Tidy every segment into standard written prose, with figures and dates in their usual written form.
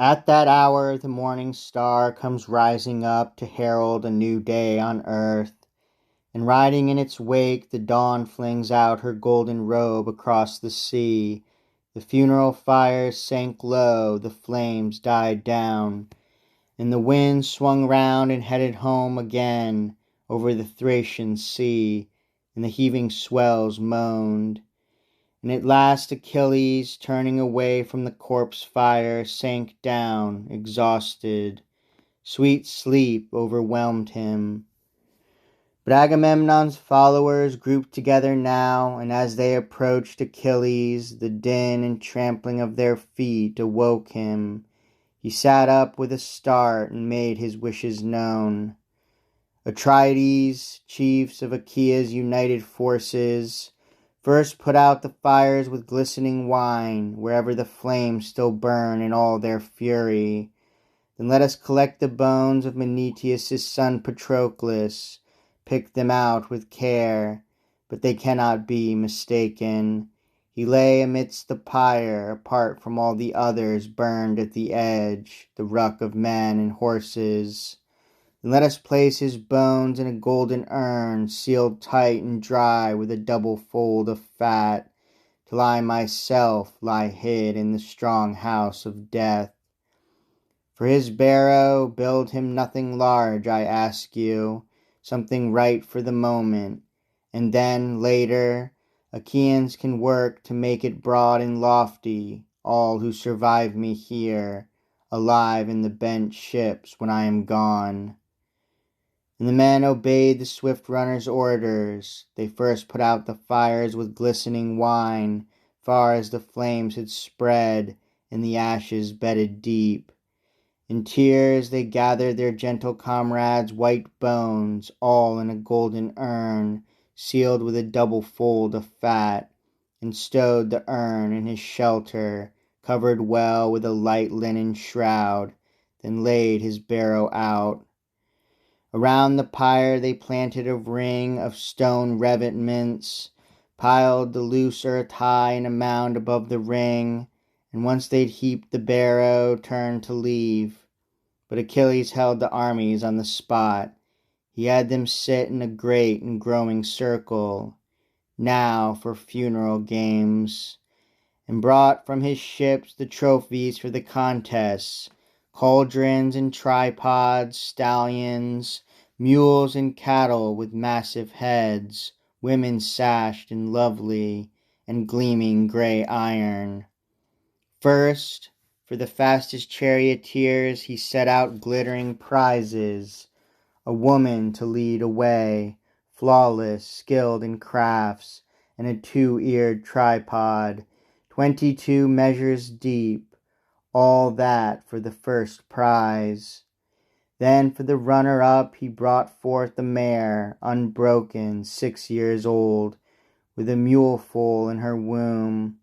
At that hour the morning star comes rising up to herald a new day on earth, and riding in its wake the dawn flings out her golden robe across the sea. The funeral fires sank low, the flames died down, and the wind swung round and headed home again over the Thracian sea, and the heaving swells moaned. And at last Achilles, turning away from the corpse fire, sank down, exhausted. Sweet sleep overwhelmed him. But Agamemnon's followers grouped together now, and as they approached Achilles, the din and trampling of their feet awoke him. He sat up with a start and made his wishes known. Atrides, chiefs of Achaea's united forces, first put out the fires with glistening wine, wherever the flames still burn in all their fury. Then let us collect the bones of Menetius' son Patroclus, pick them out with care, but they cannot be mistaken. He lay amidst the pyre, apart from all the others burned at the edge, the ruck of men and horses. Then let us place his bones in a golden urn, sealed tight and dry with a double fold of fat, till I myself lie hid in the strong house of death. For his barrow, build him nothing large, I ask you, something right for the moment, and then, later, Achaeans can work to make it broad and lofty, all who survive me here, alive in the bent ships when I am gone. And the men obeyed the swift runner's orders. They first put out the fires with glistening wine, far as the flames had spread, and the ashes bedded deep. In tears they gathered their gentle comrades' white bones, all in a golden urn, sealed with a double fold of fat, and stowed the urn in his shelter, covered well with a light linen shroud, then laid his barrow out. Around the pyre they planted a ring of stone revetments, piled the loose earth high in a mound above the ring, and once they'd heaped the barrow, turned to leave. But Achilles held the armies on the spot. He had them sit in a great and growing circle, now for funeral games, and brought from his ships the trophies for the contests, cauldrons and tripods, stallions, mules and cattle with massive heads, women sashed and lovely, and gleaming grey iron. First, for the fastest charioteers he set out glittering prizes, a woman to lead away, flawless, skilled in crafts, and a 2-eared tripod, 22 measures deep, all that for the first prize. Then for the runner-up he brought forth a mare, unbroken, 6 years old, with a muleful in her womb.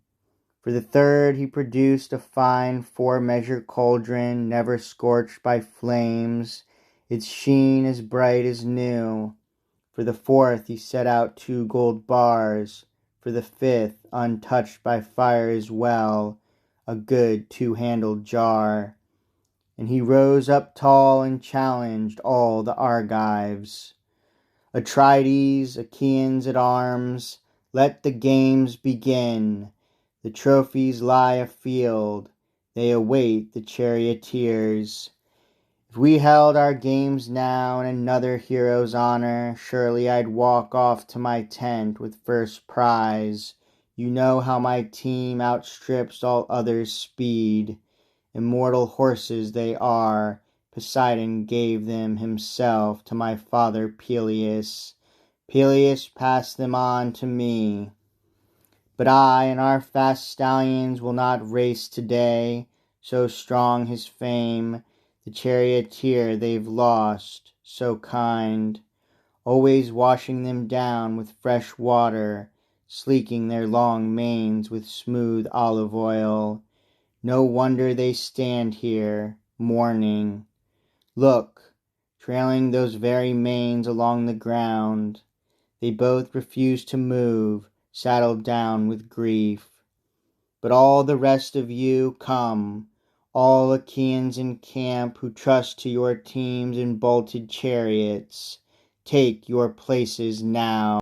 For the third he produced a fine 4-measure cauldron, never scorched by flames, its sheen as bright as new. For the fourth he set out 2 gold bars, for the fifth, untouched by fire as well, a good 2-handled jar. And he rose up tall and challenged all the Argives. Atrides, Achaeans at arms, let the games begin. The trophies lie afield, they await the charioteers. If we held our games now in another hero's honor, surely I'd walk off to my tent with first prize. You know how my team outstrips all others' speed. Immortal horses they are, Poseidon gave them himself to my father Peleus. Peleus passed them on to me. But I and our fast stallions will not race today, so strong his fame, the charioteer they've lost, so kind, always washing them down with fresh water, sleeking their long manes with smooth olive oil. No wonder they stand here, mourning. Look, trailing those very manes along the ground. They both refuse to move, saddled down with grief. But all the rest of you, come, All Achaeans in camp who trust to your teams in bolted chariots, take your places now.